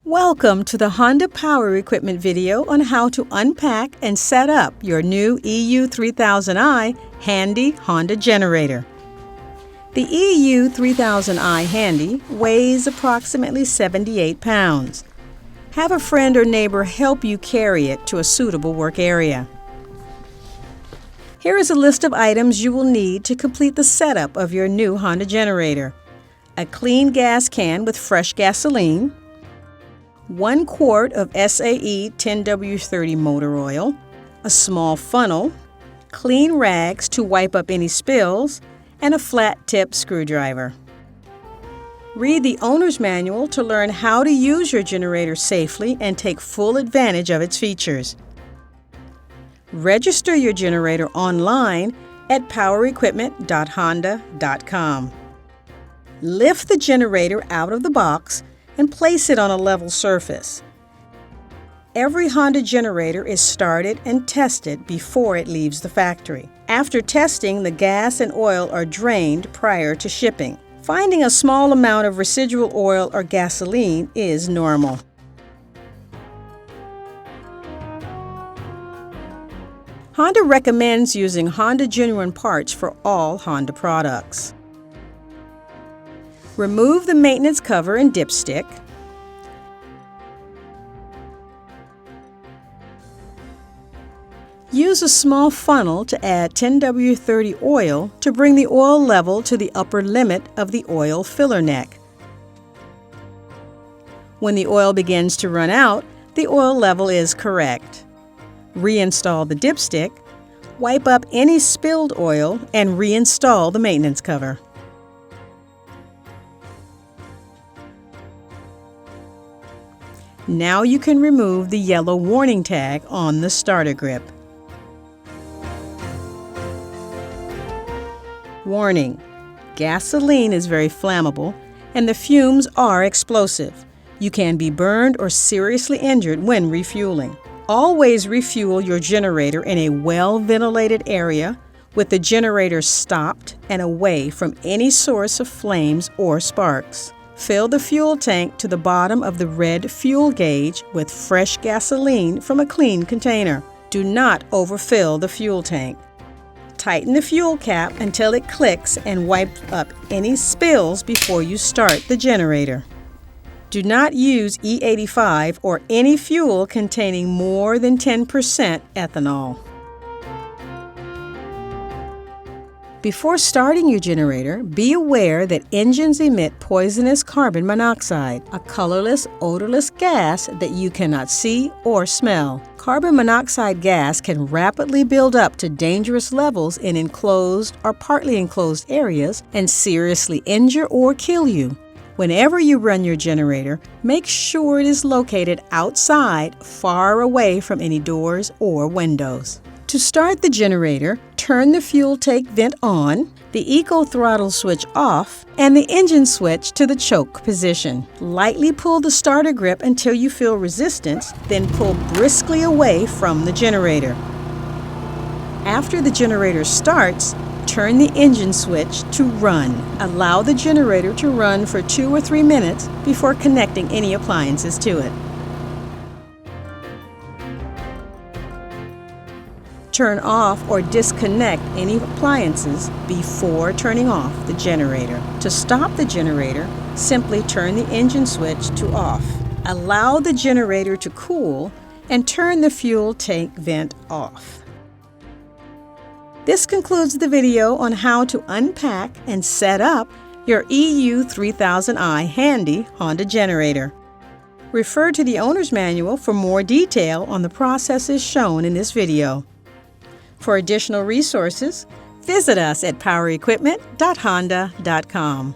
Welcome to the Honda Power Equipment video on how to unpack and set up your new EU3000i Handi Honda generator. The EU3000i Handi weighs approximately 78 pounds. Have a friend or neighbor help you carry it to a suitable work area. Here is a list of items you will need to complete the setup of your new Honda generator. A clean gas can with fresh gasoline, 1 quart of SAE 10W30 motor oil, a small funnel, clean rags to wipe up any spills, and a flat-tip screwdriver. Read the owner's manual to learn how to use your generator safely and take full advantage of its features. Register your generator online at powerequipment.honda.com. Lift the generator out of the box and place it on a level surface. Every Honda generator is started and tested before it leaves the factory. After testing, the gas and oil are drained prior to shipping. Finding a small amount of residual oil or gasoline is normal. Honda recommends using Honda genuine parts for all Honda products. Remove the maintenance cover and dipstick. Use a small funnel to add 10W30 oil to bring the oil level to the upper limit of the oil filler neck. When the oil begins to run out, the oil level is correct. Reinstall the dipstick, wipe up any spilled oil, and reinstall the maintenance cover. Now you can remove the yellow warning tag on the starter grip. Warning: gasoline is very flammable and the fumes are explosive. You can be burned or seriously injured when refueling. Always refuel your generator in a well-ventilated area with the generator stopped and away from any source of flames or sparks. Fill the fuel tank to the bottom of the red fuel gauge with fresh gasoline from a clean container. Do not overfill the fuel tank. Tighten the fuel cap until it clicks and wipe up any spills before you start the generator. Do not use E85 or any fuel containing more than 10% ethanol. Before starting your generator, be aware that engines emit poisonous carbon monoxide, a colorless, odorless gas that you cannot see or smell. Carbon monoxide gas can rapidly build up to dangerous levels in enclosed or partly enclosed areas and seriously injure or kill you. Whenever you run your generator, make sure it is located outside, far away from any doors or windows. To start the generator, turn the fuel tank vent on, the eco throttle switch off, and the engine switch to the choke position. Lightly pull the starter grip until you feel resistance, then pull briskly away from the generator. After the generator starts, turn the engine switch to run. Allow the generator to run for 2 or 3 minutes before connecting any appliances to it. Turn off or disconnect any appliances before turning off the generator. To stop the generator, simply turn the engine switch to off. Allow the generator to cool and turn the fuel tank vent off. This concludes the video on how to unpack and set up your EU3000i Handi Honda generator. Refer to the owner's manual for more detail on the processes shown in this video. For additional resources, visit us at powerequipment.honda.com.